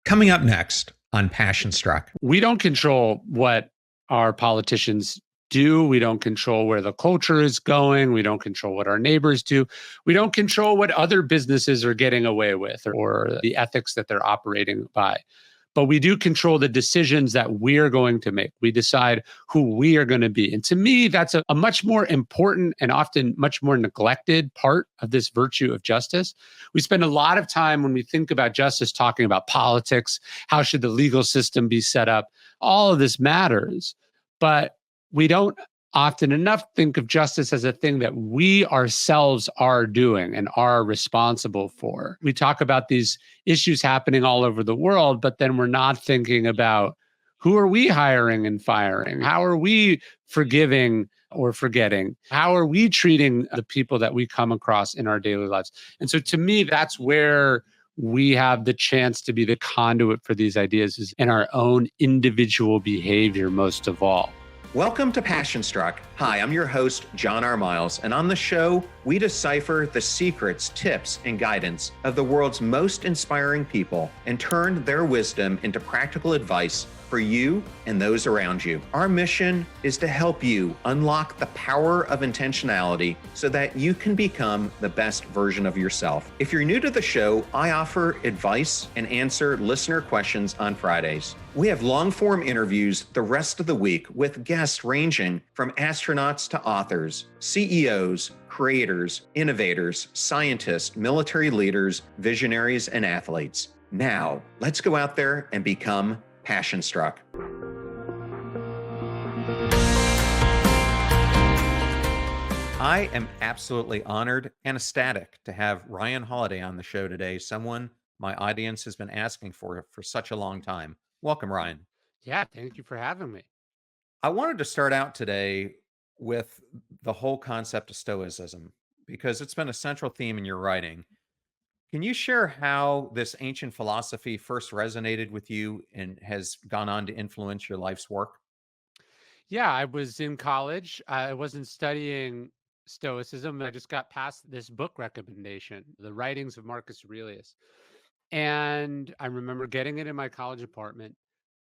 Coming up next on Passion Struck. We don't control what our politicians do. We don't control where the culture is going. We don't control what our neighbors do. We don't control what other businesses are getting away with or the ethics that they're operating by. But we do control the decisions that we're going to make. We decide who we are going to be. And to me, that's a much more important and often much more neglected part of this virtue of justice. We spend a lot of time when we think about justice talking about politics. How should the legal system be set up? All of this matters. But we don't often enough think of justice as a thing that we ourselves are doing and are responsible for. We talk about these issues happening all over the world, but then we're not thinking about who are we hiring and firing? How are we forgiving or forgetting? How are we treating the people that we come across in our daily lives? And so to me, that's where we have the chance to be the conduit for these ideas is in our own individual behavior most of all. Welcome to Passion Struck. Hi, I'm your host, John R. Miles, and on the show, we decipher the secrets, tips, and guidance of the world's most inspiring people and turn their wisdom into practical advice for you and those around you. Our mission is to help you unlock the power of intentionality so that you can become the best version of yourself. If you're new to the show, I offer advice and answer listener questions on Fridays. We have long-form interviews the rest of the week with guests ranging from astronauts to authors, CEOs, creators, innovators, scientists, military leaders, visionaries, and athletes. Now, let's go out there and become Passion Struck. I am absolutely honored and ecstatic to have Ryan Holiday on the show today, someone my audience has been asking for such a long time. Welcome, Ryan. Yeah, thank you for having me. I wanted to start out today with the whole concept of Stoicism because it's been a central theme in your writing. Can you share how this ancient philosophy first resonated with you and has gone on to influence your life's work? Yeah, I was in college. I wasn't studying Stoicism. I just got past this book recommendation, The Writings of Marcus Aurelius. And I remember getting it in my college apartment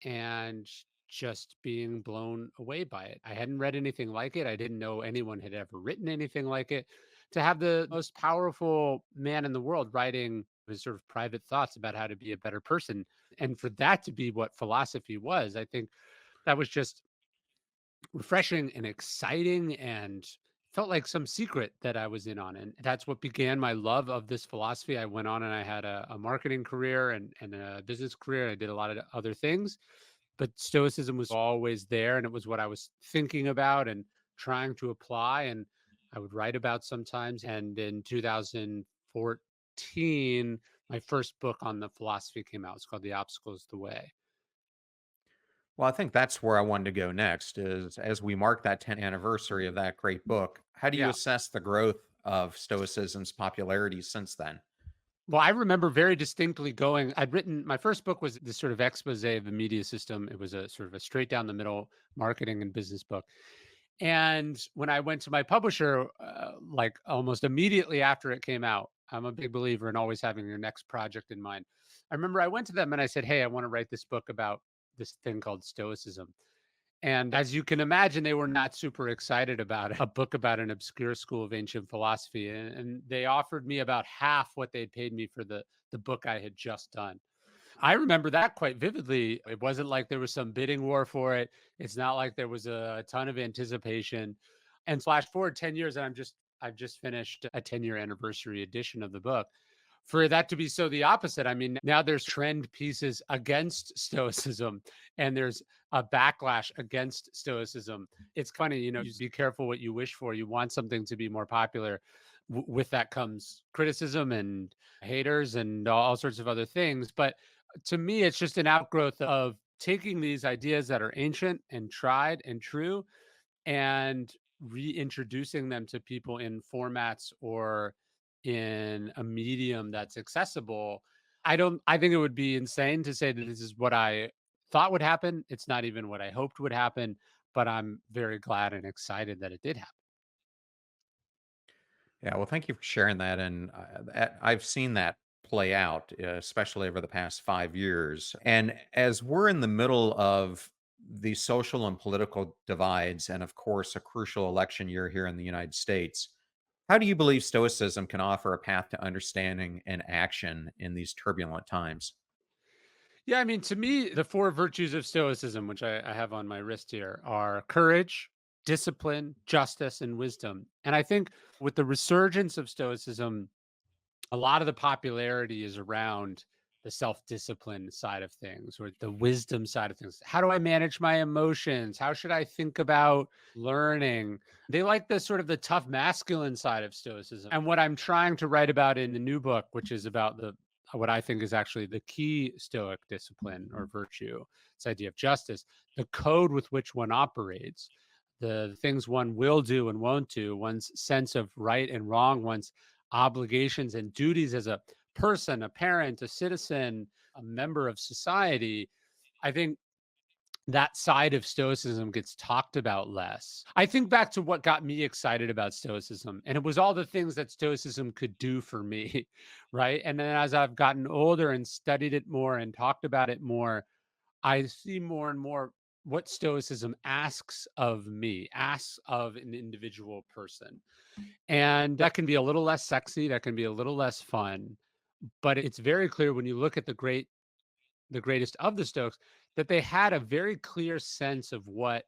and just being blown away by it. I hadn't read anything like it. I didn't know anyone had ever written anything like it. To have the most powerful man in the world writing his sort of private thoughts about how to be a better person, and for that to be what philosophy was, I think that was just refreshing and exciting and felt like some secret that I was in on. And that's what began my love of this philosophy. I went on and I had a marketing career and a business career. I did a lot of other things, but Stoicism was always there. And it was what I was thinking about and trying to apply. And I would write about sometimes. And in 2014, my first book on the philosophy came out. It's called The Obstacle is the Way. Well, I think that's where I wanted to go next is as we mark that 10th anniversary of that great book, how do you Yeah. assess the growth of Stoicism's popularity since then? Well, I remember very distinctly going, I'd written my first book was this sort of expose of the media system. It was a sort of a straight down the middle marketing and business book. And when I went to my publisher, like almost immediately after it came out, I'm a big believer in always having your next project in mind. I remember I went to them and I said, "Hey, I want to write this book about this thing called Stoicism." And as you can imagine, they were not super excited about it, a book about an obscure school of ancient philosophy. And they offered me about half what they'd paid me for the book I had just done. I remember that quite vividly. It wasn't like there was some bidding war for it. It's not like there was a ton of anticipation. And flash forward 10 years, and I've just finished a 10-year anniversary edition of the book. For that to be so the opposite, I mean, now there's trend pieces against Stoicism and there's a backlash against Stoicism. It's funny, you be careful what you wish for. You want something to be more popular. With that comes criticism and haters and all sorts of other things. But to me, it's just an outgrowth of taking these ideas that are ancient and tried and true and reintroducing them to people in formats or in a medium that's accessible. I think it would be insane to say that this is what I thought would happen. It's not even what I hoped would happen, but I'm very glad and excited that it did happen. Yeah, well, thank you for sharing that. And I've seen that play out, especially over the past 5 years. And as we're in the middle of the social and political divides, and of course, a crucial election year here in the United States, how do you believe Stoicism can offer a path to understanding and action in these turbulent times? Yeah, I mean, to me, the four virtues of Stoicism, which I have on my wrist here, are courage, discipline, justice, and wisdom. And I think with the resurgence of Stoicism, a lot of the popularity is around the self-discipline side of things or the wisdom side of things. How do I manage my emotions? How should I think about learning? They like the sort of the tough masculine side of stoicism. And what I'm trying to write about in the new book, which is about the what I think is actually the key stoic discipline or virtue, this idea of justice, the code with which one operates, the things one will do and won't do, one's sense of right and wrong, one's obligations and duties as a person, a parent, a citizen, a member of society. I think that side of stoicism gets talked about less. I think back to what got me excited about stoicism, and it was all the things that stoicism could do for me, right? And then as I've gotten older and studied it more and talked about it more, I see more and more what stoicism asks of me, asks of an individual person. And that can be a little less sexy, that can be a little less fun, but it's very clear when you look at the greatest of the Stoics that they had a very clear sense of what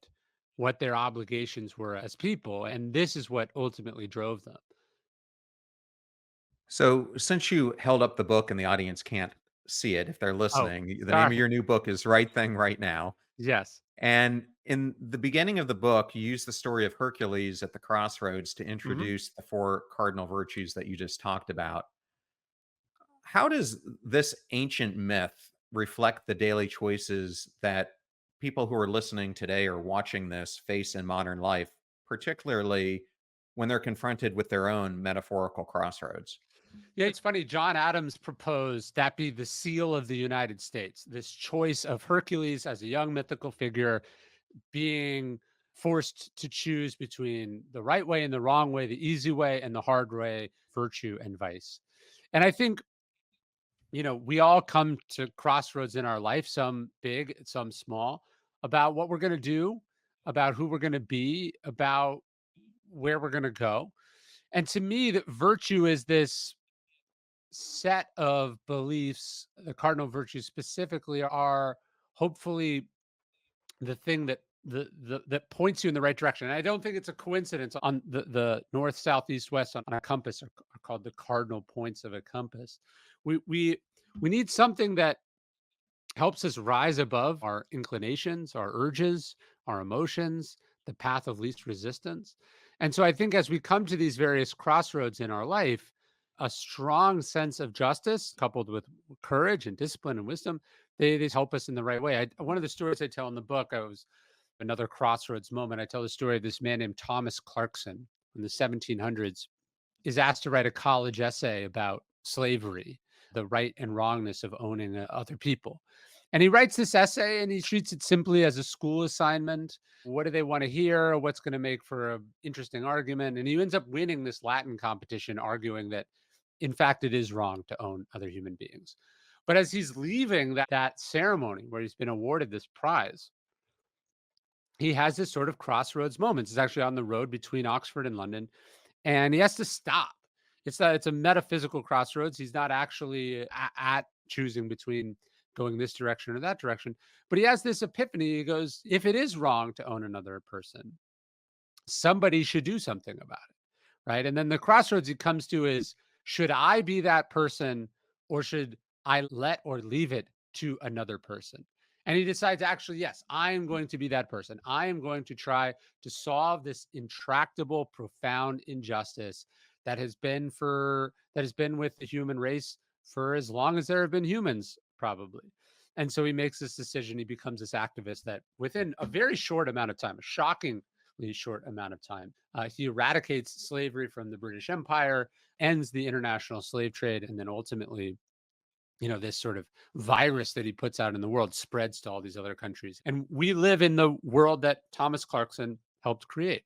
their obligations were as people, and this is what ultimately drove them. So, since you held up the book and the audience can't see it if they're Oh, listening, the name of sorry. your new book is Right Thing Right Now. Yes. And in the beginning of the book, you use the story of Hercules at the crossroads to Mhm. introduce the four cardinal virtues that you just talked about. How does this ancient myth reflect the daily choices that people who are listening today or watching this face in modern life, particularly when they're confronted with their own metaphorical crossroads? Yeah, it's funny. John Adams proposed that be the seal of the United States. This choice of Hercules as a young mythical figure being forced to choose between the right way and the wrong way, the easy way and the hard way, virtue and vice. And I think, we all come to crossroads in our life, some big, some small, about what we're going to do, about who we're going to be, about where we're going to go. And to me, that virtue is this set of beliefs. The cardinal virtues specifically are hopefully the thing that points you in the right direction. And I don't think it's a coincidence on the north, south, east, west on a compass are called the cardinal points of a compass. We need something that helps us rise above our inclinations, our urges, our emotions, the path of least resistance. And so I think as we come to these various crossroads in our life, a strong sense of justice coupled with courage and discipline and wisdom, they help us in the right way. One of the stories I tell in the book, I was another crossroads moment. I tell the story of this man named Thomas Clarkson in the 1700s is asked to write a college essay about slavery, the right and wrongness of owning other people. And he writes this essay and he treats it simply as a school assignment. What do they want to hear? What's going to make for an interesting argument? And he ends up winning this Latin competition, arguing that, in fact, it is wrong to own other human beings. But as he's leaving that ceremony where he's been awarded this prize, he has this sort of crossroads moment. It's actually on the road between Oxford and London, and he has to stop. It's a metaphysical crossroads. He's not actually at choosing between going this direction or that direction, but he has this epiphany. He goes, if it is wrong to own another person, somebody should do something about it. Right. And then the crossroads he comes to is, should I be that person or should I let or leave it to another person? And he decides, actually, yes, I am going to be that person. I am going to try to solve this intractable, profound injustice that has been with the human race for as long as there have been humans, probably. And so he makes this decision. He becomes this activist that within a very short amount of time, a shockingly short amount of time, he eradicates slavery from the British Empire, ends the international slave trade, and then ultimately, this sort of virus that he puts out in the world spreads to all these other countries. And we live in the world that Thomas Clarkson helped create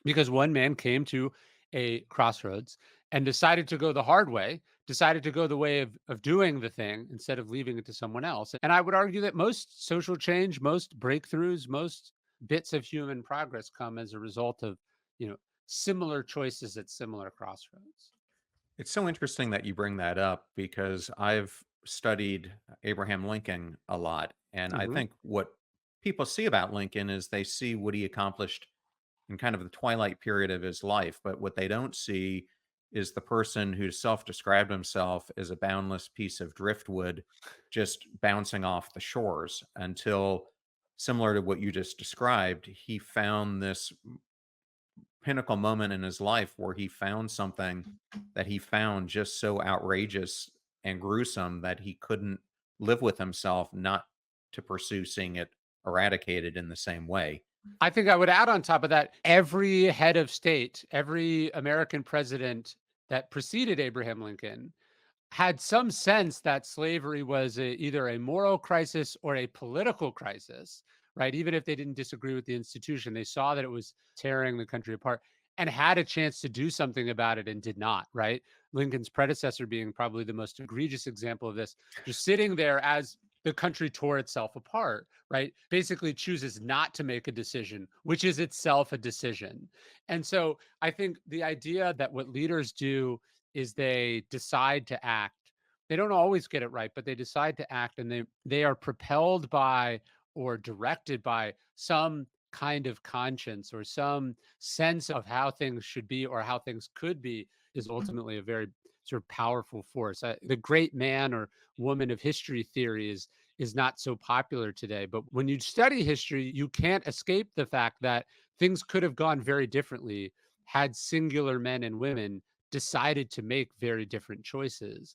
because one man came to a crossroads and decided to go the hard way decided to go the way of doing the thing instead of leaving it to someone else. And I would argue that most social change, most breakthroughs, most bits of human progress come as a result of, you know, similar choices at similar crossroads. It's so interesting that you bring that up because I've studied Abraham Lincoln a lot. And I Hmm. think what people see about Lincoln is they see what he accomplished in kind of the twilight period of his life. But what they don't see is the person who self described himself as a boundless piece of driftwood just bouncing off the shores until, similar to what you just described, he found this pinnacle moment in his life where he found something that he found just so outrageous and gruesome that he couldn't live with himself not to pursue seeing it eradicated in the same way. I think I would add on top of that, every head of state, every American president that preceded Abraham Lincoln had some sense that slavery was either a moral crisis or a political crisis, right? Even if they didn't disagree with the institution, they saw that it was tearing the country apart and had a chance to do something about it and did not, right? Lincoln's predecessor being probably the most egregious example of this, just sitting there as the country tore itself apart, right? Basically chooses not to make a decision, which is itself a decision. And so I think the idea that what leaders do is they decide to act. They don't always get it right, but they decide to act, and they are propelled by or directed by some kind of conscience or some sense of how things should be or how things could be is ultimately a very sort of powerful force. The great man or woman of history theory is not so popular today, but when you study history, you can't escape the fact that things could have gone very differently had singular men and women decided to make very different choices.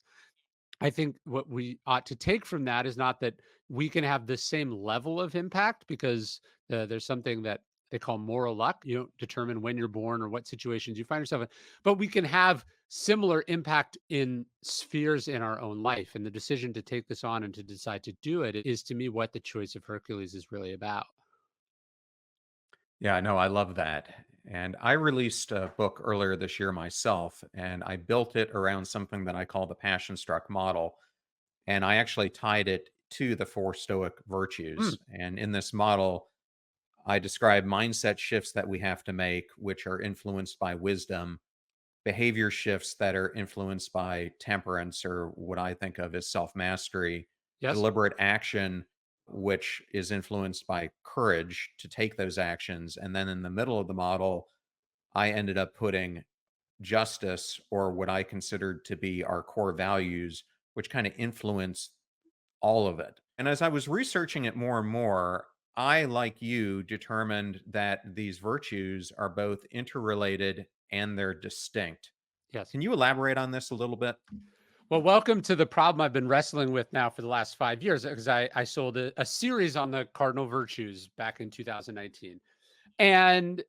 I think what we ought to take from that is not that we can have the same level of impact because there's something that they call moral luck. You don't determine when you're born or what situations you find yourself in, but we can have similar impact in spheres in our own life. And the decision to take this on and to decide to do it is to me what the choice of Hercules is really about. Yeah, no, I love that. And I released a book earlier this year myself, and I built it around something that I call the passion struck model. And I actually tied it to the four Stoic Hmm. virtues. And in this model, I describe mindset shifts that we have to make, which are influenced by wisdom, behavior shifts that are influenced by temperance, or what I think of as self mastery, Yes. deliberate action, which is influenced by courage to take those actions. And then in the middle of the model, I ended up putting justice, or what I considered to be our core values, which kind of influence all of it. And as I was researching it more and more, I, like you, determined that these virtues are both interrelated and they're distinct. Yes. Can you elaborate on this a little bit? Well, welcome to the problem I've been wrestling with now for the last 5 years because I sold a series on the cardinal virtues back in 2019. And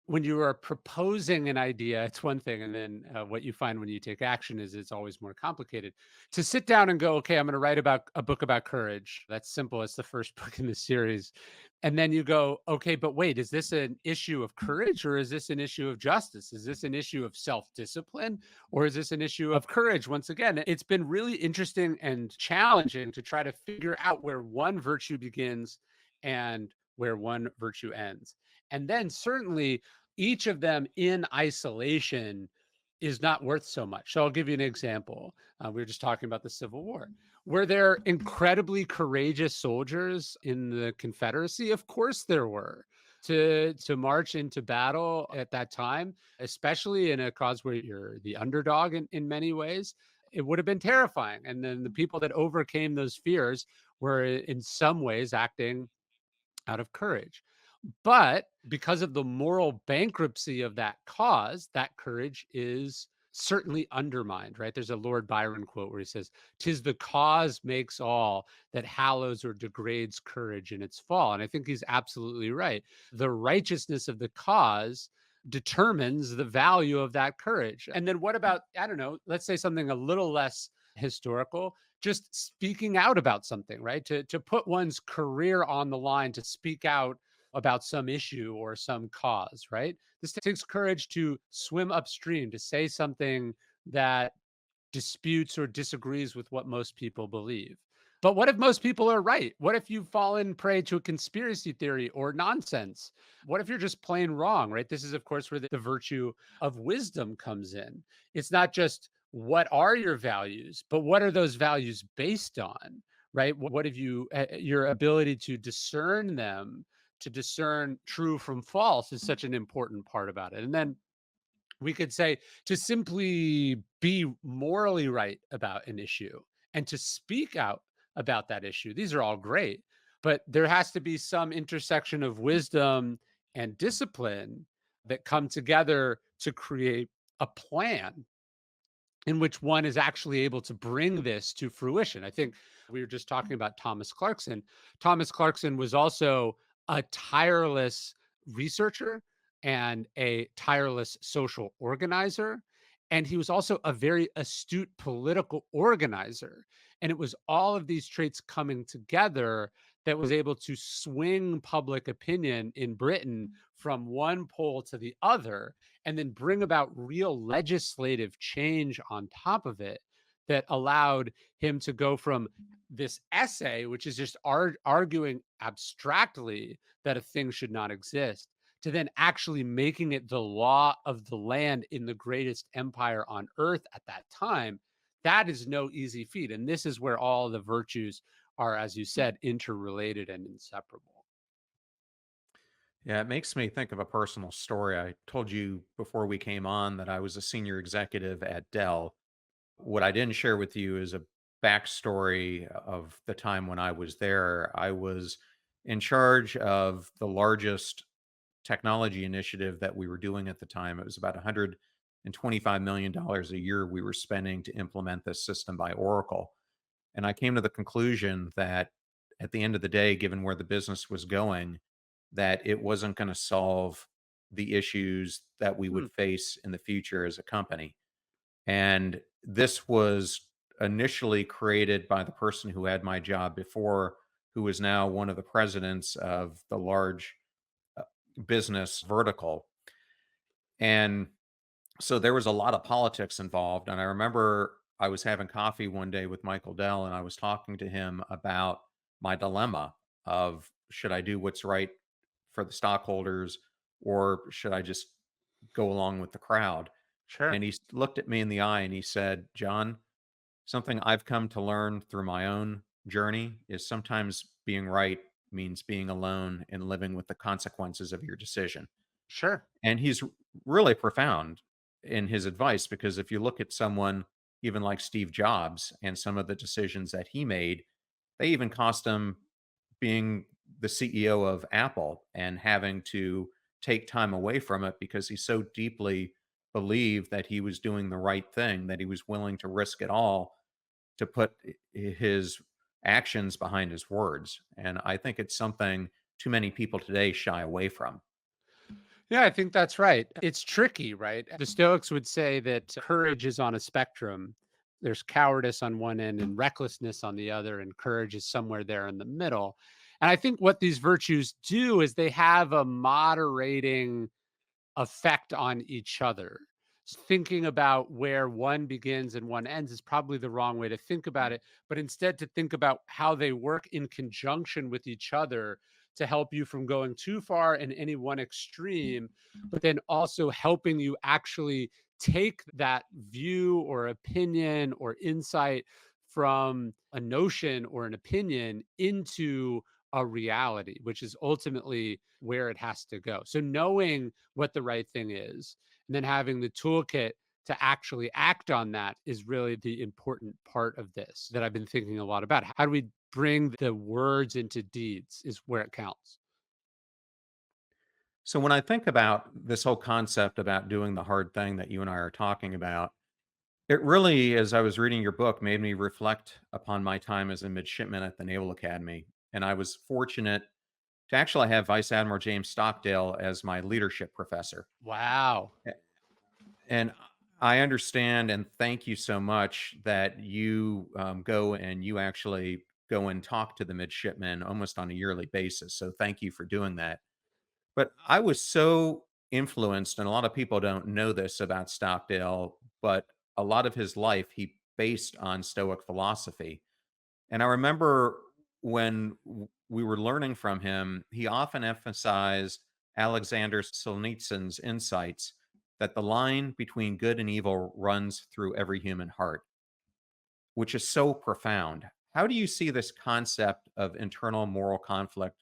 when you are proposing an idea, it's one thing. And then what you find when you take action is it's always more complicated. To sit down and go, okay, I'm going to write about a book about courage. That's simple. It's the first book in the series. And then you go, okay, but wait, is this an issue of courage or is this an issue of justice? Is this an issue of self discipline or is this an issue of courage? Once again, it's been really interesting and challenging to try to figure out where one virtue begins and where one virtue ends. And then certainly each of them in isolation is not worth so much. So I'll give you an example. We were just talking about the Civil War. Were there incredibly courageous soldiers in the Confederacy? Of course there were. To march into battle at that time, especially in a cause where you're the underdog in many ways, it would have been terrifying. And then the people that overcame those fears were in some ways acting out of courage. But because of the moral bankruptcy of that cause, that courage is certainly undermined, right? There's a Lord Byron quote where he says, "'Tis the cause makes all that hallows or degrades courage in its fall." And I think he's absolutely right. The righteousness of the cause determines the value of that courage. And then what about, I don't know, let's say something a little less historical, just speaking out about something, right? To put one's career on the line, to speak out about some issue or some cause, right? This takes courage to swim upstream, to say something that disputes or disagrees with what most people believe. But what if most people are right? What if you've fallen prey to a conspiracy theory or nonsense? What if you're just plain wrong, right? This is, of course, where the virtue of wisdom comes in. It's not just what are your values, but what are those values based on, right? What have you, your ability to discern them, to discern true from false is such an important part about it. And then we could say to simply be morally right about an issue and to speak out about that issue. These are all great, but there has to be some intersection of wisdom and discipline that come together to create a plan in which one is actually able to bring this to fruition. I think we were just talking about Thomas Clarkson. Thomas Clarkson was also a tireless researcher and a tireless social organizer. And he was also a very astute political organizer. And it was all of these traits coming together that was able to swing public opinion in Britain from one pole to the other and then bring about real legislative change on top of it that allowed him to go from this essay, which is just arguing abstractly that a thing should not exist, to then actually making it the law of the land in the greatest empire on earth at that time. That is no easy feat. And this is where all the virtues are, as you said, interrelated and inseparable. Yeah, it makes me think of a personal story. I told you before we came on that I was a senior executive at Dell. What I didn't share with you is a backstory of the time when I was there. I was in charge of the largest technology initiative that we were doing at the time. It was about $125 million a year we were spending to implement this system by Oracle. And I came to the conclusion that at the end of the day, given where the business was going, that it wasn't going to solve the issues that we Hmm, would face in the future as a company. And this was initially created by the person who had my job before, who is now one of the presidents of the large uh, business vertical. And so there was a lot of politics involved. And I remember I was having coffee one day with Michael Dell and I was talking to him about my dilemma of should I do what's right for the stockholders or should I just go along with the crowd? sure. And he looked at me in the eye and he said, John, something I've come to learn through my own journey is sometimes being right means being alone and living with the consequences of your decision. Sure. And he's really profound in his advice because if you look at someone even like Steve Jobs and some of the decisions that he made, they even cost him being the CEO of Apple and having to take time away from it because he so deeply believed that he was doing the right thing, that he was willing to risk it all to put his actions behind his words. And I think it's something too many people today shy away from. Yeah, I think that's right. It's tricky, right? The Stoics would say that courage is on a spectrum. There's cowardice on one end and recklessness on the other, and courage is somewhere there in the middle. And I think what these virtues do is they have a moderating effect on each other. Thinking about where one begins and one ends is probably the wrong way to think about it, but instead to think about how they work in conjunction with each other to help you from going too far in any one extreme, but then also helping you actually take that view or opinion or insight from a notion or an opinion into a reality, which is ultimately where it has to go. So knowing what the right thing is and then having the toolkit to actually act on that is really the important part of this that I've been thinking a lot about. How do we bring the words into deeds is where it counts. So when I think about this whole concept about doing the hard thing that you and I are talking about, it really, as I was reading your book, made me reflect upon my time as a midshipman at the Naval Academy. And I was fortunate to actually have Vice Admiral James Stockdale as my leadership professor. Wow. A- And I understand and thank you so much that you go and you actually go and talk to the midshipmen almost on a yearly basis. So thank you for doing that. But I was so influenced, and a lot of people don't know this about Stockdale, but a lot of his life, he based on Stoic philosophy. And I remember when we were learning from him, he often emphasized Alexander Solzhenitsyn's insights that the line between good and evil runs through every human heart, which is so profound. How do you see this concept of internal moral conflict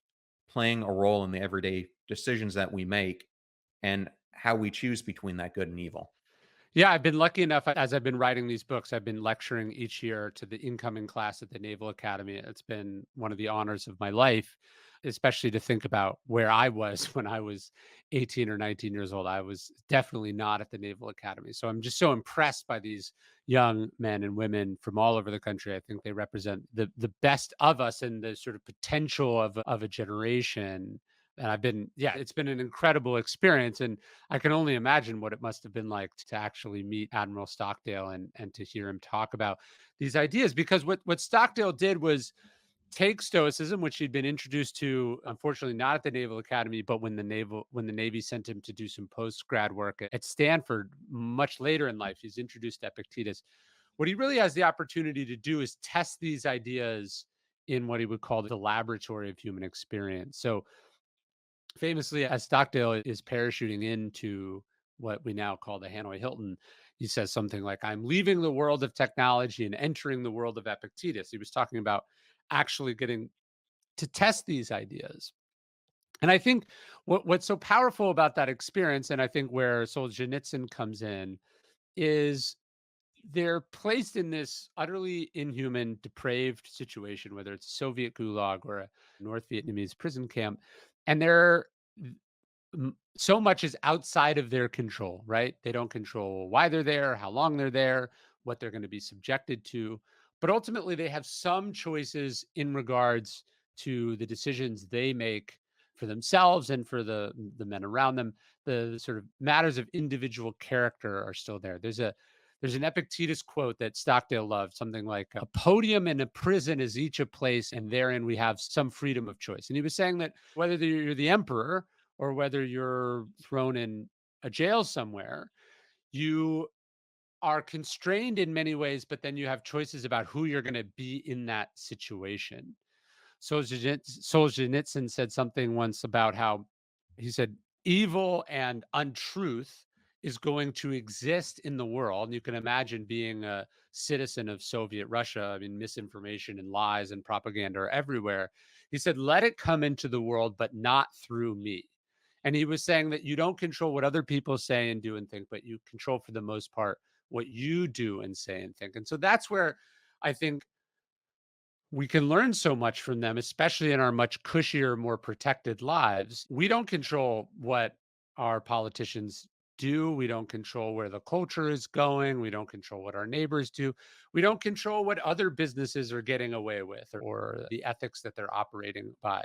playing a role in the everyday decisions that we make and how we choose between that good and evil? Yeah, I've been lucky enough as I've been writing these books, I've been lecturing each year to the incoming class at the Naval Academy. It's been one of the honors of my life, especially to think about where I was when I was 18 or 19 years old. I was definitely not at the Naval Academy. So I'm just so impressed by these young men and women from all over the country. I think they represent the best of us and the sort of potential of a generation. And it's been an incredible experience. And I can only imagine what it must have been like to actually meet Admiral Stockdale and to hear him talk about these ideas. Because what Stockdale did was take Stoicism, which he'd been introduced to, unfortunately not at the Naval Academy, but when the Navy sent him to do some post grad work at Stanford much later in life, he's introduced to Epictetus. What he really has the opportunity to do is test these ideas in what he would call the laboratory of human experience. So famously, as Stockdale is parachuting into what we now call the Hanoi Hilton, he says something like, I'm leaving the world of technology and entering the world of Epictetus. He was talking about actually getting to test these ideas. And I think what's so powerful about that experience, and I think where Solzhenitsyn comes in, is they're placed in this utterly inhuman, depraved situation, whether it's Soviet gulag or a North Vietnamese prison camp. And they're so much is outside of their control, right? They don't control why they're there, how long they're there, what they're going to be subjected to. But ultimately, they have some choices in regards to the decisions they make for themselves and for the men around them. The sort of matters of individual character are still there. There's an Epictetus quote that Stockdale loved, something like, a podium and a prison is each a place, and therein we have some freedom of choice. And he was saying that whether you're the emperor or whether you're thrown in a jail somewhere, you are constrained in many ways, but then you have choices about who you're going to be in that situation. Solzhenitsyn said something once about how he said evil and untruth is going to exist in the world. And you can imagine being a citizen of Soviet Russia. I mean, misinformation and lies and propaganda are everywhere. He said, let it come into the world, but not through me. And he was saying that you don't control what other people say and do and think, but you control for the most part what you do and say and think. And so that's where I think we can learn so much from them, especially in our much cushier, more protected lives. We don't control what our politicians do. We don't control where the culture is going. We don't control what our neighbors do. We don't control what other businesses are getting away with or the ethics that they're operating by.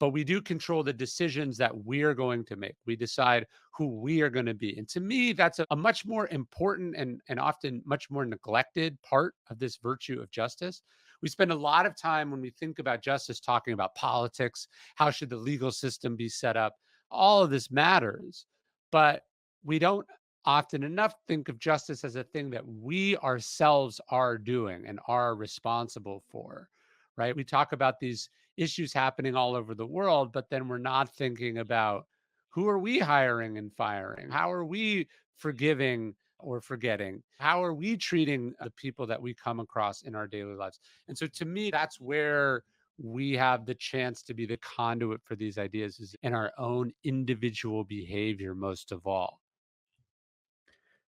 But we do control the decisions that we're going to make. We decide who we are going to be. And to me, that's a much more important and often much more neglected part of this virtue of justice. We spend a lot of time when we think about justice talking about politics. How should the legal system be set up? All of this matters, but we don't often enough think of justice as a thing that we ourselves are doing and are responsible for, right? We talk about these issues happening all over the world, but then we're not thinking about who are we hiring and firing? How are we forgiving or forgetting? How are we treating the people that we come across in our daily lives? And so to me, that's where we have the chance to be the conduit for these ideas is in our own individual behavior, most of all.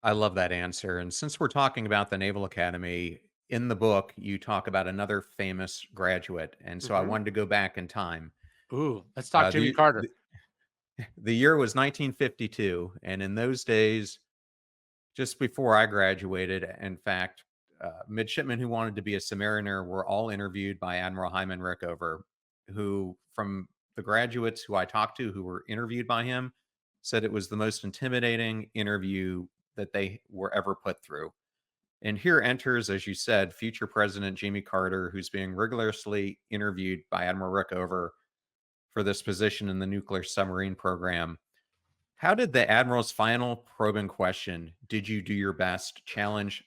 I love that answer. And since we're talking about the Naval Academy, in the book, you talk about another famous graduate. And so I Mhm. wanted to go back in time. Ooh, let's talk Uh, Jimmy the, Carter. the, the year was 1952. And in those days, just before I graduated, in fact, midshipmen who wanted to be a submariner were all interviewed by Admiral Hyman Rickover, who, from the graduates who I talked to who were interviewed by him, said it was the most intimidating interview that they were ever put through. And here enters, as you said, future President Jimmy Carter, who's being rigorously interviewed by Admiral Rickover for this position in the nuclear submarine program. How did the Admiral's final probing question, did you do your best, challenge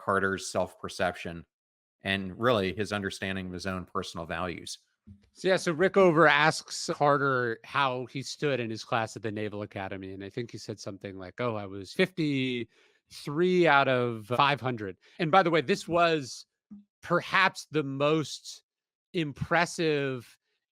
Carter's self perception and really his understanding of his own personal values. So Rickover asks Carter how he stood in his class at the Naval Academy. And I think he said something like, oh, I was 53 out of 500. And by the way, this was perhaps the most impressive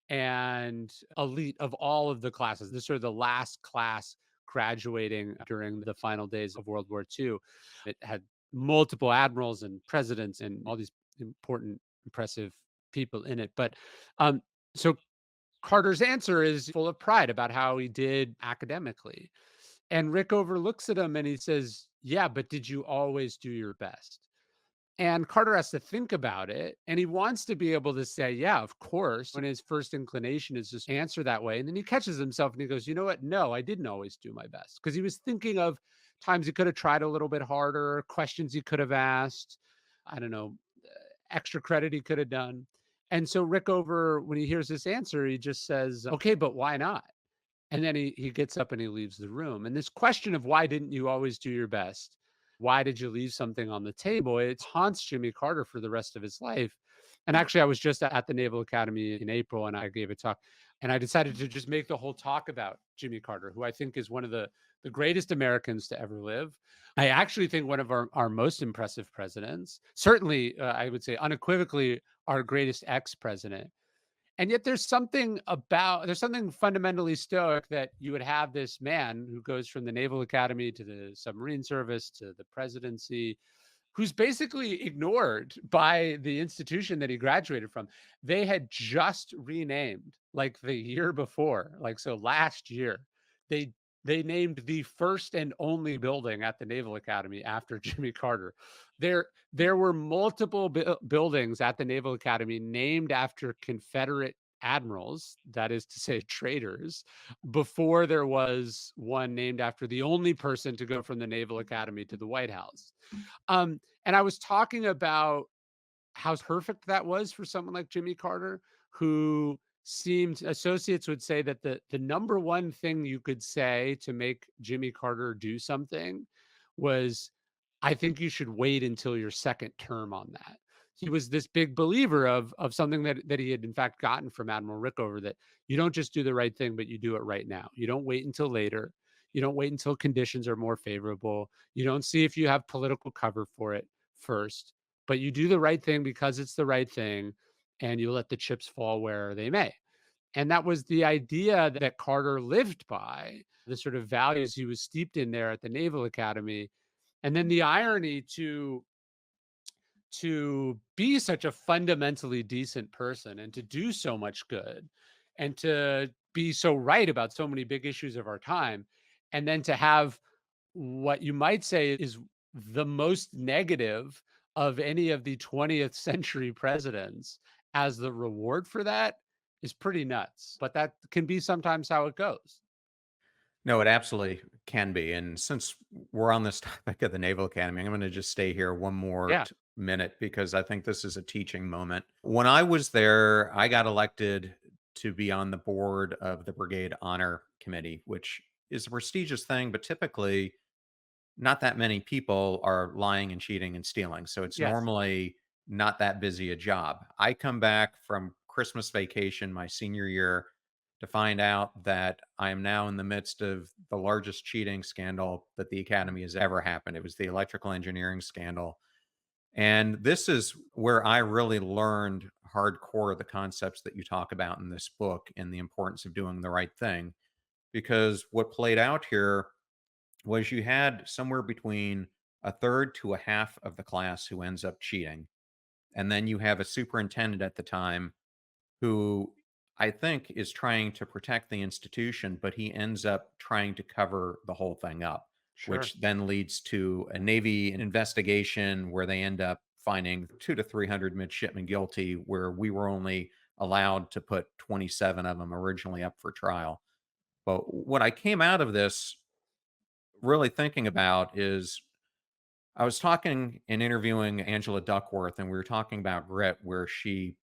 and elite of all of the classes. This was the last class graduating during the final days of World War II. It had multiple admirals and presidents and all these important, impressive people in it. But so Carter's answer is full of pride about how he did academically. And Rickover looks at him and he says, yeah, but did you always do your best? And Carter has to think about it. And he wants to be able to say, yeah, of course, when his first inclination is just answer that way. And then he catches himself and he goes, you know what? No, I didn't always do my best. Because he was thinking of times he could have tried a little bit harder, questions he could have asked, I don't know, extra credit he could have done. And so Rickover, when he hears this answer, he just says, okay, but why not? And then he gets up and he leaves the room. And this question of why didn't you always do your best? Why did you leave something on the table? It haunts Jimmy Carter for the rest of his life. And actually, I was just at the Naval Academy in April and I gave a talk and I decided to just make the whole talk about Jimmy Carter, who I think is one of the greatest Americans to ever live. I actually think one of our most impressive presidents, certainly, I would say unequivocally, our greatest ex president. And yet there's something fundamentally stoic that you would have this man who goes from the Naval Academy to the submarine service to the presidency, who's basically ignored by the institution that he graduated from. They had just renamed like the year before, like so last year, they they named the first and only building at the Naval Academy after Jimmy Carter. There were multiple buildings at the Naval Academy named after Confederate admirals, that is to say traitors, before there was one named after the only person to go from the Naval Academy to the White House. And I was talking about how perfect that was for someone like Jimmy Carter, who seemed associates would say that the number one thing you could say to make Jimmy Carter do something was, I think you should wait until your second term on that. He was this big believer of something that he had in fact gotten from Admiral Rickover, that you don't just do the right thing, but you do it right now. You don't wait until later. You don't wait until conditions are more favorable. You don't see if you have political cover for it first, but you do the right thing because it's the right thing and you let the chips fall where they may. And that was the idea that Carter lived by, the sort of values he was steeped in there at the Naval Academy. And then the irony to be such a fundamentally decent person and to do so much good and to be so right about so many big issues of our time, and then to have what you might say is the most negative of any of the 20th century presidents as the reward for that is pretty nuts. But that can be sometimes how it goes. No, it absolutely can be. And since we're on this topic of the Naval Academy, I'm going to just stay here one more Yeah. minute because I think this is a teaching moment. When I was there, I got elected to be on the board of the Brigade Honor Committee, which is a prestigious thing, but typically not that many people are lying and cheating and stealing. So it's Yes. normally not that busy a job. I come back from Christmas vacation my senior year to find out that I am now in the midst of the largest cheating scandal that the Academy has ever happened. It was the electrical engineering scandal. And this is where I really learned hardcore the concepts that you talk about in this book and the importance of doing the right thing. Because what played out here was you had somewhere between a third to a half of the class who ends up cheating. And then you have a superintendent at the time who I think is trying to protect the institution, but he ends up trying to cover the whole thing up, Sure. which then leads to a Navy investigation where they end up finding 200 to 300 midshipmen guilty, where we were only allowed to put 27 of them originally up for trial. But what I came out of this really thinking about is I was talking and interviewing Angela Duckworth, and we were talking about grit, where she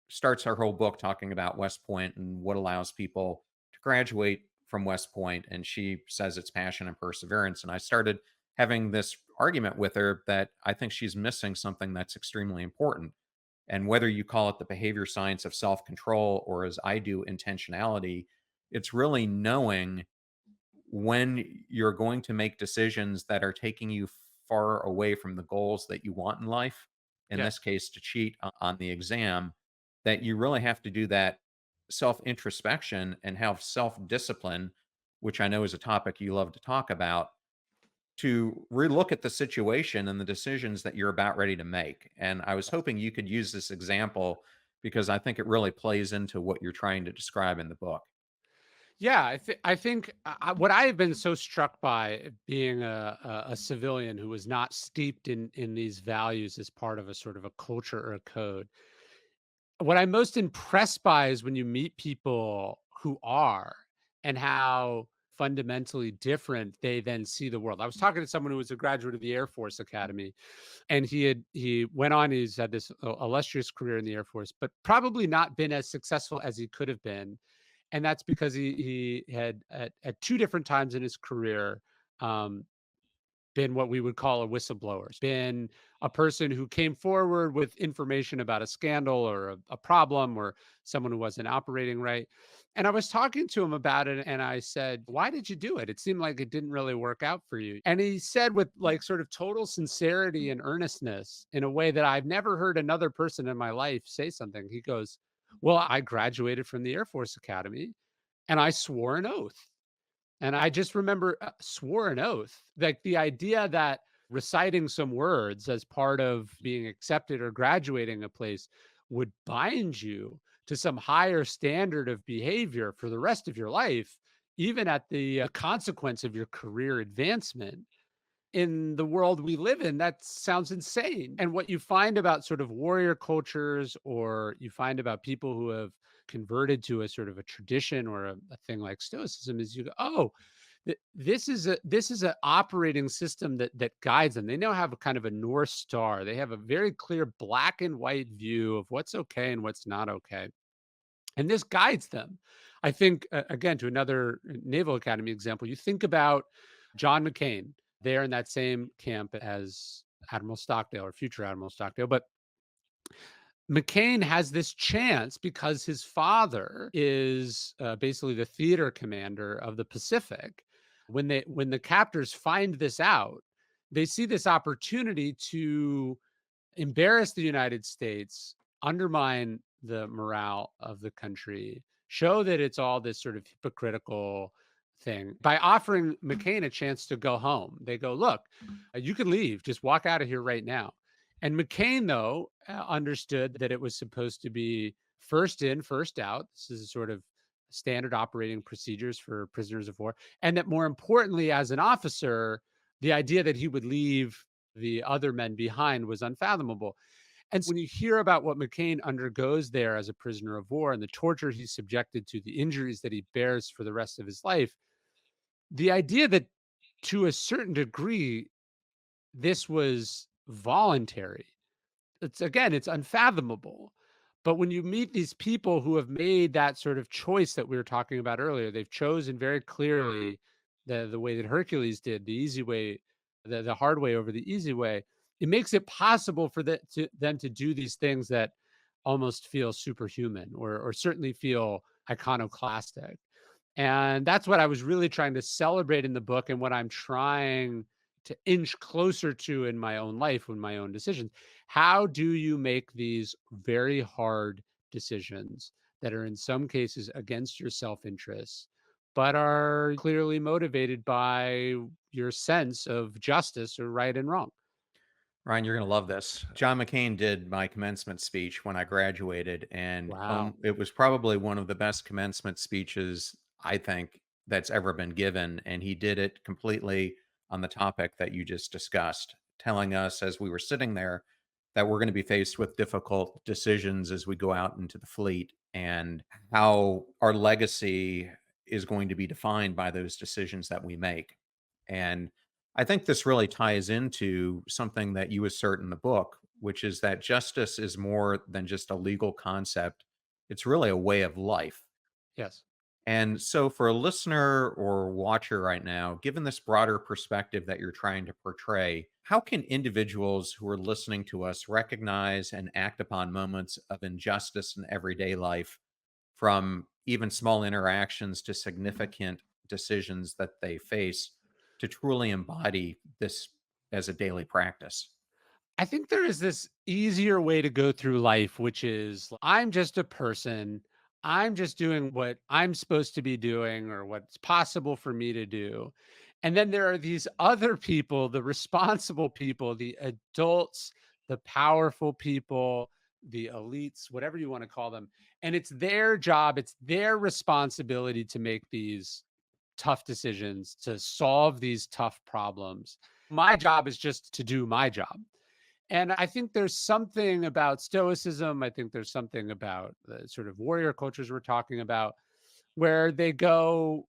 starts her whole book talking about West Point and what allows people to graduate from West Point. And she says it's passion and perseverance. And I started having this argument with her that I think she's missing something that's extremely important. And whether you call it the behavior science of self control or, as I do, intentionality, it's really knowing when you're going to make decisions that are taking you far away from the goals that you want in life, in this Yes. case, to cheat on the exam, that you really have to do that self introspection and have self discipline, which I know is a topic you love to talk about, to relook at the situation and the decisions that you're about ready to make. And I was Yes. hoping you could use this example because I think it really plays into what you're trying to describe in the book. Yeah, I think what I have been so struck by being a civilian who was not steeped in these values as part of a sort of a culture or a code. What I'm most impressed by is when you meet people who are, and how fundamentally different they then see the world. I was talking to someone who was a graduate of the Air Force Academy, and he went on, he's had this illustrious career in the Air Force, but probably not been as successful as he could have been. And that's because he had at two different times in his career, um, been what we would call a whistleblower, been a person who came forward with information about a scandal or a problem or someone who wasn't operating right. And I was talking to him about it and I said, "Why did you do it? It seemed like it didn't really work out for you." And he said, with like sort of total sincerity and earnestness, in a way that I've never heard another person in my life say something. He goes, "Well, I graduated from the Air Force Academy and I swore an oath." And I just remember, swore an oath. Like the idea that reciting some words as part of being accepted or graduating a place would bind you to some higher standard of behavior for the rest of your life, even at the consequence of your career advancement. In the world we live in, that sounds insane. And what you find about sort of warrior cultures, or you find about people who have converted to a sort of a tradition or a thing like Stoicism, is you go, oh, this is an operating system that guides them. They now have a kind of a North Star. They have a very clear black and white view of what's okay and what's not okay. And this guides them. I think, again, to another Naval Academy example, you think about John McCain there in that same camp as Admiral Stockdale or future Admiral Stockdale. But McCain has this chance because his father is basically the theater commander of the Pacific. When the captors find this out, they see this opportunity to embarrass the United States, undermine the morale of the country, show that it's all this sort of hypocritical thing by offering McCain a chance to go home. They go, look, you can leave, just walk out of here right now. And McCain, though, understood that it was supposed to be first in, first out. This is a sort of standard operating procedures for prisoners of war. And that more importantly, as an officer, the idea that he would leave the other men behind was unfathomable. And when you hear about what McCain undergoes there as a prisoner of war and the torture he's subjected to, the injuries that he bears for the rest of his life, the idea that to a certain degree, this was voluntary, it's again, it's unfathomable. But when you meet these people who have made that sort of choice that we were talking about earlier, they've chosen very clearly the way that Hercules did, the easy way, the hard way over the easy way. It makes it possible for them to do these things that almost feel superhuman, or certainly feel iconoclastic. And that's what I was really trying to celebrate in the book, and what I'm trying to inch closer to in my own life with my own decisions. How do you make these very hard decisions that are in some cases against your self-interest, but are clearly motivated by your sense of justice or right and wrong? Ryan, you're going to love this. John McCain did my commencement speech when I graduated, and Wow. it was probably one of the best commencement speeches I think that's ever been given. And he did it completely on the topic that you just discussed, telling us as we were sitting there that we're going to be faced with difficult decisions as we go out into the fleet, and how our legacy is going to be defined by those decisions that we make. And I think this really ties into something that you assert in the book, which is that justice is more than just a legal concept. It's really a way of life. Yes. And so, for a listener or watcher right now, given this broader perspective that you're trying to portray, how can individuals who are listening to us recognize and act upon moments of injustice in everyday life, from even small interactions to significant decisions that they face, to truly embody this as a daily practice? I think there is this easier way to go through life, which is I'm just a person. I'm just doing what I'm supposed to be doing or what's possible for me to do. And then there are these other people, the responsible people, the adults, the powerful people, the elites, whatever you want to call them. And it's their job, it's their responsibility to make these tough decisions, to solve these tough problems. My job is just to do my job. And I think there's something about Stoicism. I think there's something about the sort of warrior cultures we're talking about where they go,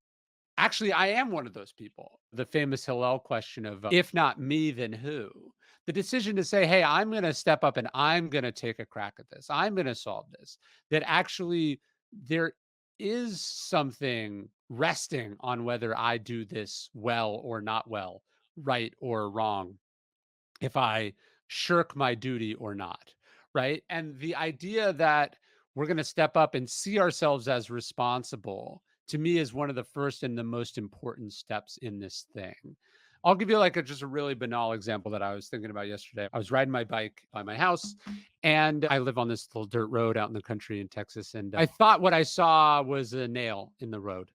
actually, I am one of those people. The famous Hillel question of, if not me, then who? The decision to say, hey, I'm going to step up and I'm going to take a crack at this. I'm going to solve this. That actually there is something resting on whether I do this well or not well, right or wrong, if I shirk my duty or not, right? And the idea that we're going to step up and see ourselves as responsible to me is one of the first and the most important steps in this thing. I'll give you like just a really banal example that I was thinking about yesterday. I was riding my bike by my house and I live on this little dirt road out in the country in Texas. And I thought what I saw was a nail in the road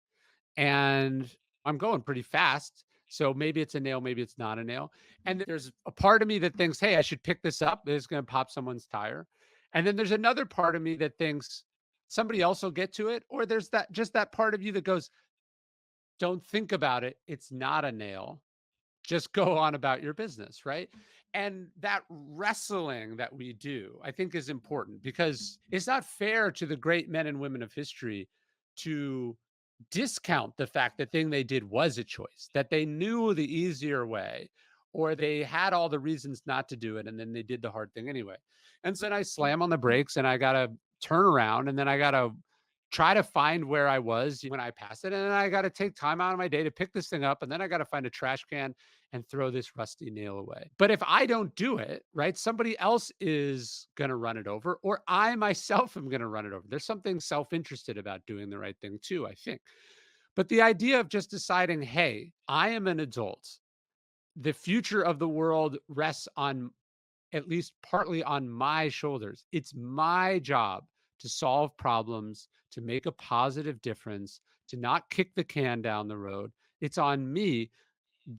and I'm going pretty fast. So maybe it's a nail, maybe it's not a nail. And there's a part of me that thinks, hey, I should pick this up. It's going to pop someone's tire. And then there's another part of me that thinks somebody else will get to it. Or there's that just that part of you that goes, don't think about it. It's not a nail. Just go on about your business. Right. And that wrestling that we do, I think, is important because it's not fair to the great men and women of history to discount the fact that thing they did was a choice, that they knew the easier way, or they had all the reasons not to do it, and then they did the hard thing anyway. And so then I slam on the brakes and I got to turn around and then I got to try to find where I was when I passed it. And then I got to take time out of my day to pick this thing up. And then I got to find a trash can and throw this rusty nail away. But if I don't do it, right, somebody else is going to run it over, or I myself am going to run it over. There's something self interested about doing the right thing, too, I think. But the idea of just deciding, hey, I am an adult. The future of the world rests on at least partly on my shoulders. It's my job to solve problems, to make a positive difference, to not kick the can down the road. It's on me.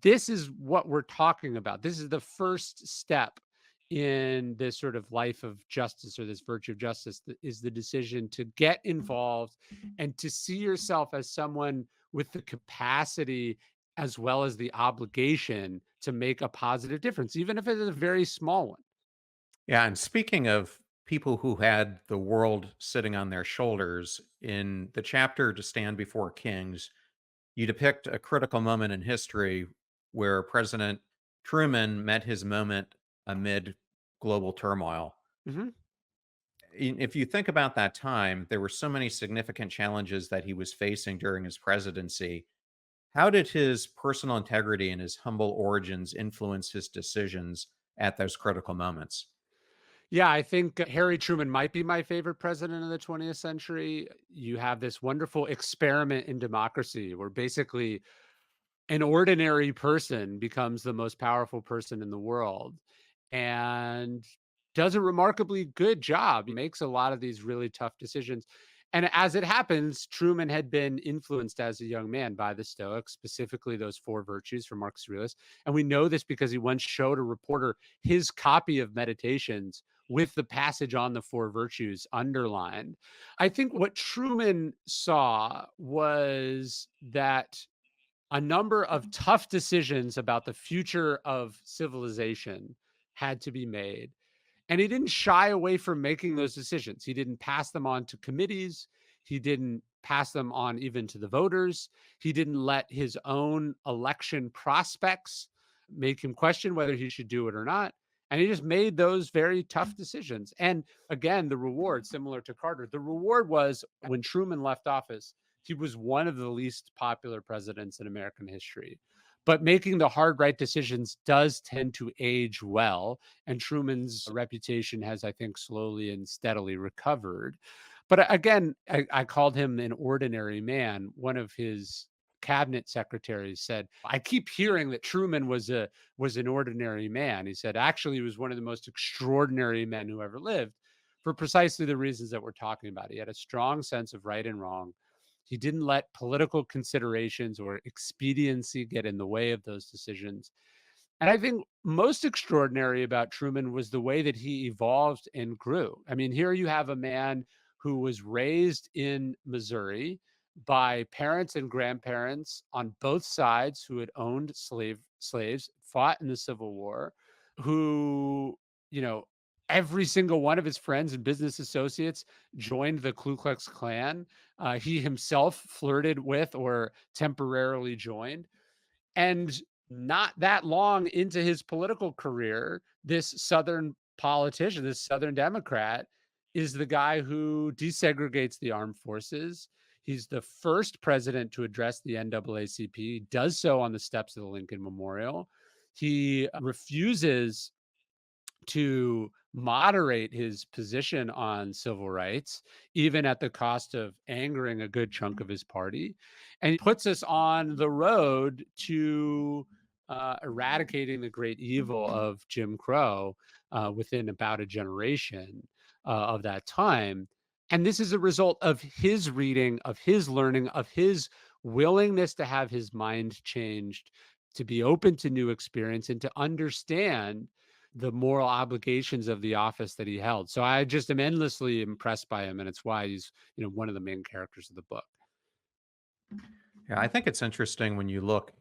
This is what we're talking about. This is the first step in this sort of life of justice or this virtue of justice is the decision to get involved and to see yourself as someone with the capacity as well as the obligation to make a positive difference, even if it is a very small one. Yeah, and speaking of people who had the world sitting on their shoulders, in the chapter To Stand Before Kings, you depict a critical moment in history where President Truman met his moment amid global turmoil. Mhm. If you think about that time, there were so many significant challenges that he was facing during his presidency. How did his personal integrity and his humble origins influence his decisions at those critical moments? Yeah, I think Harry Truman might be my favorite president of the 20th century. You have this wonderful experiment in democracy where basically an ordinary person becomes the most powerful person in the world and does a remarkably good job. He makes a lot of these really tough decisions. And as it happens, Truman had been influenced as a young man by the Stoics, specifically those four virtues from Marcus Aurelius. And we know this because he once showed a reporter his copy of Meditations with the passage on the four virtues underlined. I think what Truman saw was that a number of tough decisions about the future of civilization had to be made. And he didn't shy away from making those decisions. He didn't pass them on to committees. He didn't pass them on even to the voters. He didn't let his own election prospects make him question whether he should do it or not. And he just made those very tough decisions. And again, the reward, similar to Carter, the reward was when Truman left office, he was one of the least popular presidents in American history. But making the hard right decisions does tend to age well. And Truman's reputation has, I think, slowly and steadily recovered. But again, I called him an ordinary man. One of his cabinet secretaries said, "I keep hearing that Truman was an ordinary man." He said, "Actually, he was one of the most extraordinary men who ever lived for precisely the reasons that we're talking about. He had a strong sense of right and wrong. He didn't let political considerations or expediency get in the way of those decisions." And I think most extraordinary about Truman was the way that he evolved and grew. I mean, here you have a man who was raised in Missouri by parents and grandparents on both sides who had owned slaves, fought in the Civil War, who, you know, every single one of his friends and business associates joined the Ku Klux Klan. He himself flirted with or temporarily joined. And not that long into his political career, this Southern politician, this Southern Democrat, is the guy who desegregates the armed forces. He's the first president to address the NAACP. He does so on the steps of the Lincoln Memorial. He refuses to moderate his position on civil rights, even at the cost of angering a good chunk of his party, and puts us on the road to eradicating the great evil of Jim Crow within about a generation of that time. And this is a result of his reading, of his learning, of his willingness to have his mind changed, to be open to new experience, and to understand the moral obligations of the office that he held. So I just am endlessly impressed by him, and it's why he's, one of the main characters of the book. Yeah, I think it's interesting when you look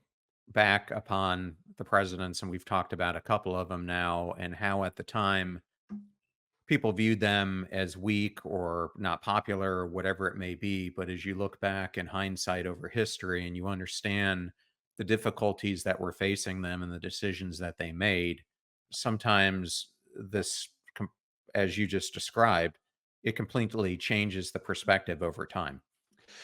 back upon the presidents, and we've talked about a couple of them now, and how at the time people viewed them as weak or not popular or whatever it may be. But as you look back in hindsight over history and you understand the difficulties that were facing them and the decisions that they made, sometimes as you just described, it completely changes the perspective over time.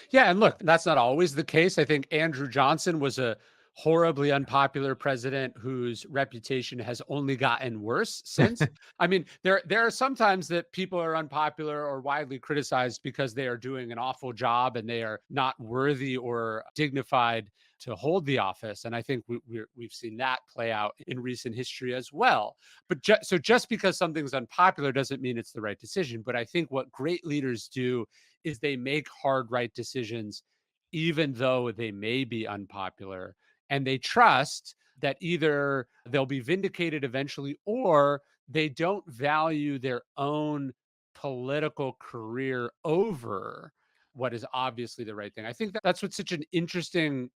Yeah, and look, that's not always the case. I think Andrew Johnson was a horribly unpopular president whose reputation has only gotten worse since. I mean, there are sometimes that people are unpopular or widely criticized because they are doing an awful job and they are not worthy or dignified to hold the office. And I think we've seen that play out in recent history as well. But so just because something's unpopular doesn't mean it's the right decision. But I think what great leaders do is they make hard right decisions, even though they may be unpopular. And they trust that either they'll be vindicated eventually or they don't value their own political career over what is obviously the right thing. I think that's what's such an interesting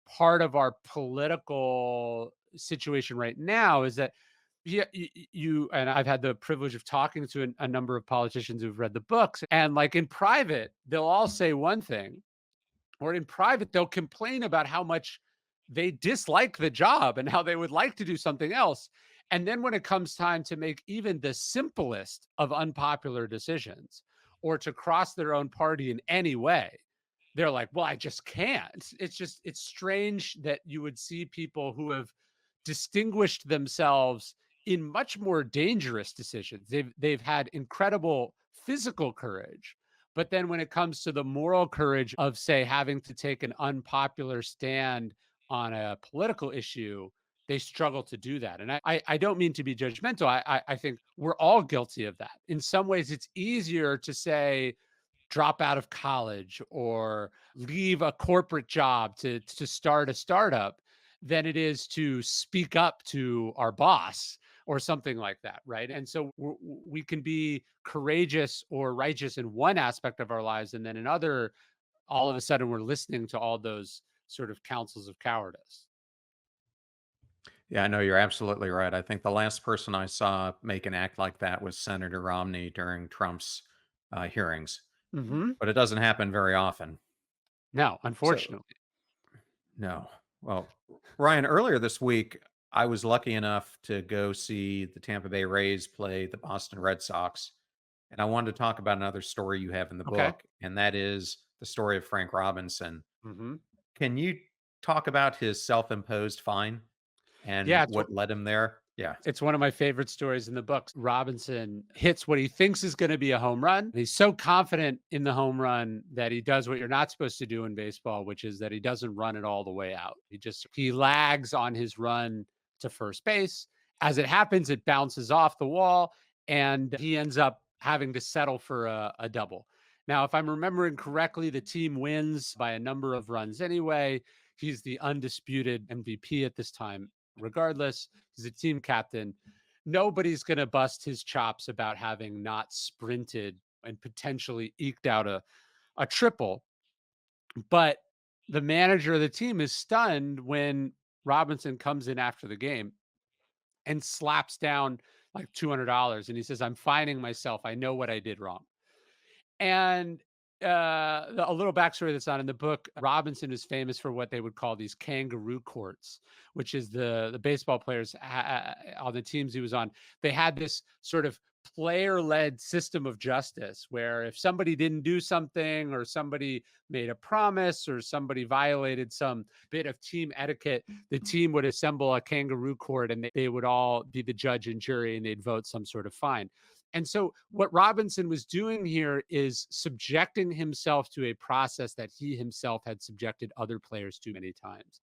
part of our political situation right now is that yeah, you and I've had the privilege of talking to a number of politicians who've read the books, and like in private, they'll all say one thing, or in private, they'll complain about how much they dislike the job and how they would like to do something else. And then when it comes time to make even the simplest of unpopular decisions or to cross their own party in any way, they're like, well, I just can't. It's strange that you would see people who have distinguished themselves in much more dangerous decisions. They've had incredible physical courage, but then when it comes to the moral courage of, say, having to take an unpopular stand on a political issue, they struggle to do that. And I don't mean to be judgmental. I think we're all guilty of that. In some ways, it's easier to say, drop out of college or leave a corporate job to start a startup than it is to speak up to our boss or something like that, right? And so we can be courageous or righteous in one aspect of our lives, and then in other, all of a sudden we're listening to all those sort of counsels of cowardice. Yeah, I know you're absolutely right. I think the last person I saw make an act like that was Senator Romney during Trump's hearings, Hmm. but it doesn't happen very often. No, So, unfortunately. no. Well, Ryan, earlier this week, I was lucky enough to go see the Tampa Bay Rays play the Boston Red Sox. And I wanted to talk about another story you have in the Okay. book, and that is the story of Frank Robinson. Hmm. Can you talk about his self-imposed fine and Yeah, what led him there? Yeah. it's one of my favorite stories in the book. Robinson hits what he thinks is going to be a home run. He's so confident in the home run that he does what you're not supposed to do in baseball, which is that he doesn't run it all the way out. He lags on his run to first base. As it happens, it bounces off the wall and he ends up having to settle for a double. Now, if I'm remembering correctly, the team wins by a number of runs anyway. He's the undisputed MVP at this time regardless. He's a team captain. Nobody's going to bust his chops about having not sprinted and potentially eked out a triple. But the manager of the team is stunned when Robinson comes in after the game and slaps down like $200. And he says, I'm fining myself. I know what I did wrong. And a little backstory that's not in the book. Robinson is famous for what they would call these kangaroo courts, which is the baseball players on the teams he was on. They had this sort of player-led system of justice where if somebody didn't do something or somebody made a promise or somebody violated some bit of team etiquette, the team would assemble a kangaroo court and they would all be the judge and jury and they'd vote some sort of fine. And so, what Robinson was doing here is subjecting himself to a process that he himself had subjected other players to many times.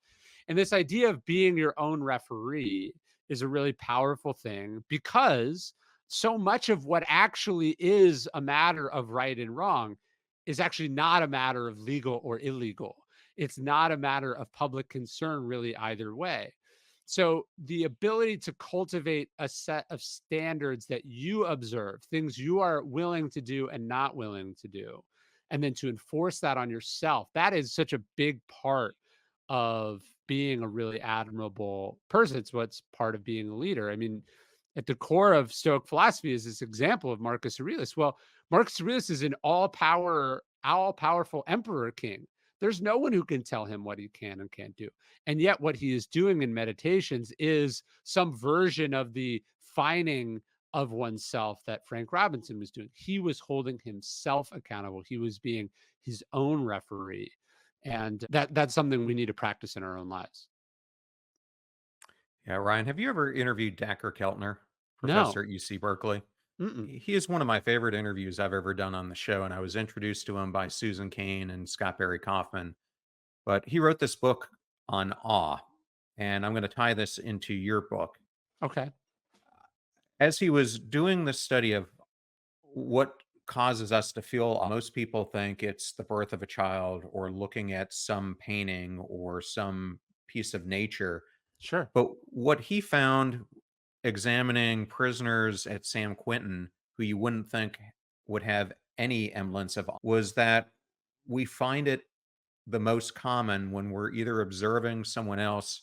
And this idea of being your own referee is a really powerful thing because so much of what actually is a matter of right and wrong is actually not a matter of legal or illegal. It's not a matter of public concern, really, either way. So the ability to cultivate a set of standards that you observe, things you are willing to do and not willing to do, and then to enforce that on yourself, that is such a big part of being a really admirable person. It's what's part of being a leader. I mean, at the core of Stoic philosophy is this example of Marcus Aurelius. Well, Marcus Aurelius is an all powerful emperor king. There's no one who can tell him what he can and can't do. And yet, what he is doing in meditations is some version of the fining of oneself that Frank Robinson was doing. He was holding himself accountable. He was being his own referee. And that's something we need to practice in our own lives. Yeah, Ryan, have you ever interviewed Dacher Keltner, No. professor at UC Berkeley? Mm-mm. He is one of my favorite interviews I've ever done on the show, and I was introduced to him by Susan Cain and Scott Barry Kaufman. But he wrote this book on awe, and I'm going to tie this into your book. Okay. As he was doing the study of what causes us to feel, most people think it's the birth of a child or looking at some painting or some piece of nature. Sure. But what he found examining prisoners at San Quentin, who you wouldn't think would have any semblance of, was that we find it the most common when we're either observing someone else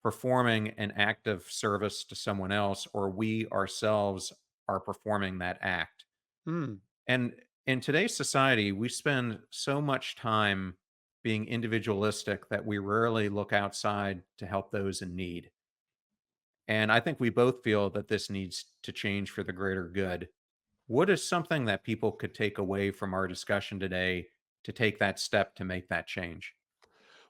performing an act of service to someone else, or we ourselves are performing that act. Mm. And in today's society, we spend so much time being individualistic that we rarely look outside to help those in need. And I think we both feel that this needs to change for the greater good. What is something that people could take away from our discussion today to take that step to make that change?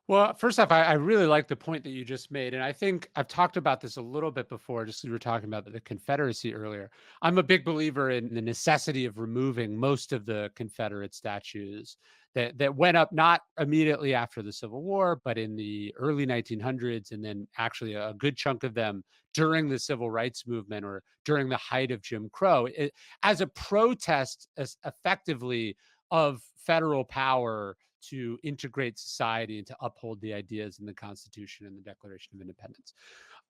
Well, first off, I really like the point that you just made. And I think I've talked about this a little bit before, just as we were talking about the Confederacy earlier. I'm a big believer in the necessity of removing most of the Confederate statues that went up not immediately after the Civil War, but in the early 1900s, and then actually a good chunk of them during the Civil Rights Movement or during the height of Jim Crow, as a protest, effectively, of federal power to integrate society and to uphold the ideas in the Constitution and the Declaration of Independence.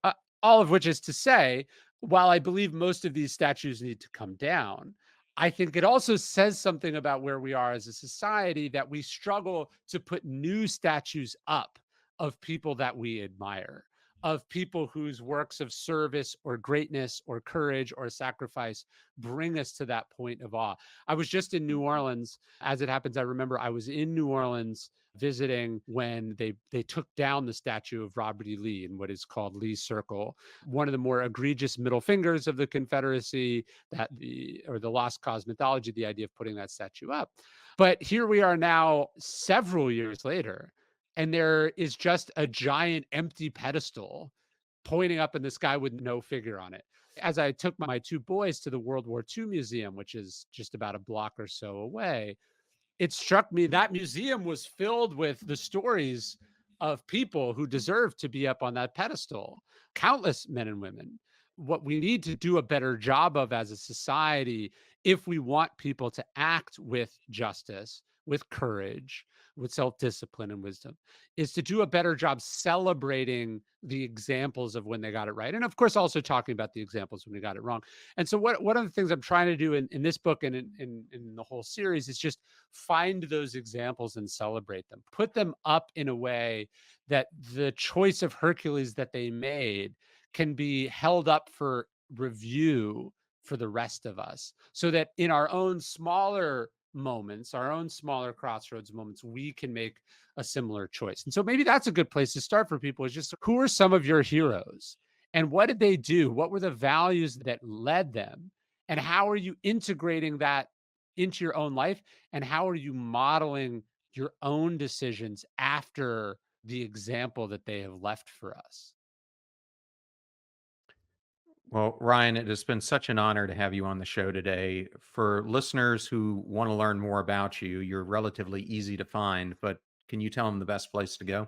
Uh, all of which is to say, while I believe most of these statues need to come down, I think it also says something about where we are as a society that we struggle to put new statues up of people that we admire, of people whose works of service or greatness or courage or sacrifice bring us to that point of awe. I was just in New Orleans. As it happens, I remember I was in New Orleans visiting when they took down the statue of Robert E. Lee in what is called Lee's Circle, one of the more egregious middle fingers of the Confederacy, the lost cause mythology, the idea of putting that statue up. But here we are now, several years later, and there is just a giant empty pedestal pointing up in the sky with no figure on it. As I took my two boys to the World War II Museum, which is just about a block or so away, it struck me that museum was filled with the stories of people who deserve to be up on that pedestal, countless men and women. What we need to do a better job of as a society, if we want people to act with justice, with courage, with self discipline and wisdom, is to do a better job celebrating the examples of when they got it right. And of course, also talking about the examples when we got it wrong. And so, one of the things I'm trying to do in this book and in the whole series is just find those examples and celebrate them, put them up in a way that the choice of Hercules that they made can be held up for review for the rest of us, so that in our own smaller moments, our own smaller crossroads moments, we can make a similar choice. And so maybe that's a good place to start for people, is just who are some of your heroes and what did they do? What were the values that led them? And how are you integrating that into your own life? And how are you modeling your own decisions after the example that they have left for us? Well, Ryan, it has been such an honor to have you on the show today. For listeners who want to learn more about you, you're relatively easy to find, but can you tell them the best place to go?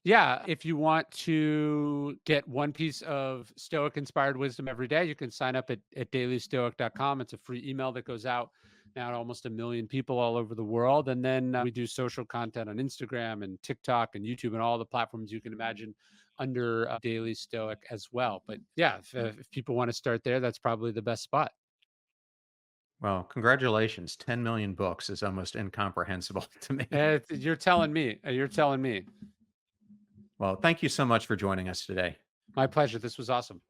Yeah, if you want to get one piece of Stoic inspired wisdom every day, you can sign up at dailystoic.com. It's a free email that goes out now to almost 1 million people all over the world. And then we do social content on Instagram and TikTok and YouTube and all the platforms you can imagine under Daily Stoic as well. But yeah, if people want to start there, that's probably the best spot. Well, congratulations. 10 million books is almost incomprehensible to me. You're telling me. You're telling me. Well, thank you so much for joining us today. My pleasure. This was awesome.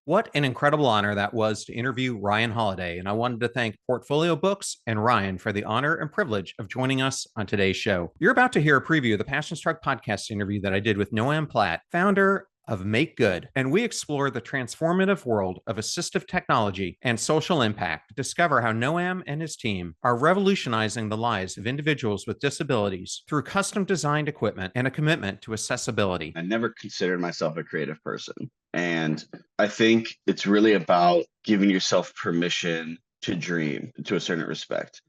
What an incredible honor that was to interview Ryan Holiday. And I wanted to thank Portfolio Books and Ryan for the honor and privilege of joining us on today's show. You're about to hear a preview of the Passion Struck podcast interview that I did with Noam Platt, founder of Make Good. And we explore the transformative world of assistive technology and social impact. Discover how Noam and his team are revolutionizing the lives of individuals with disabilities through custom designed equipment and a commitment to accessibility. I never considered myself a creative person. And I think it's really about giving yourself permission to dream to a certain respect.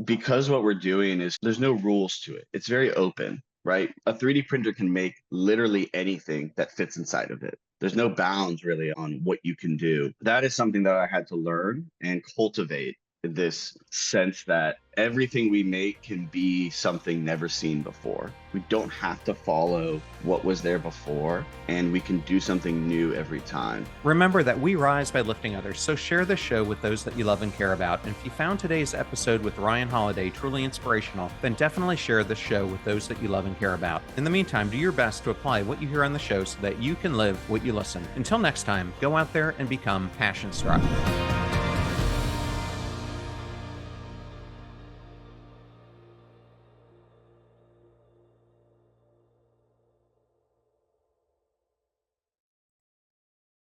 Because what we're doing is there's no rules to it. It's very open, right? A 3D printer can make literally anything that fits inside of it. There's no bounds really on what you can do. That is something that I had to learn and cultivate, this sense that everything we make can be something never seen before. We don't have to follow what was there before, and we can do something new every time. Remember that we rise by lifting others, so share this show with those that you love and care about. And if you found today's episode with Ryan Holiday truly inspirational, then definitely share this show with those that you love and care about. In the meantime, do your best to apply what you hear on the show so that you can live what you listen. Until next time, go out there and become passion struck.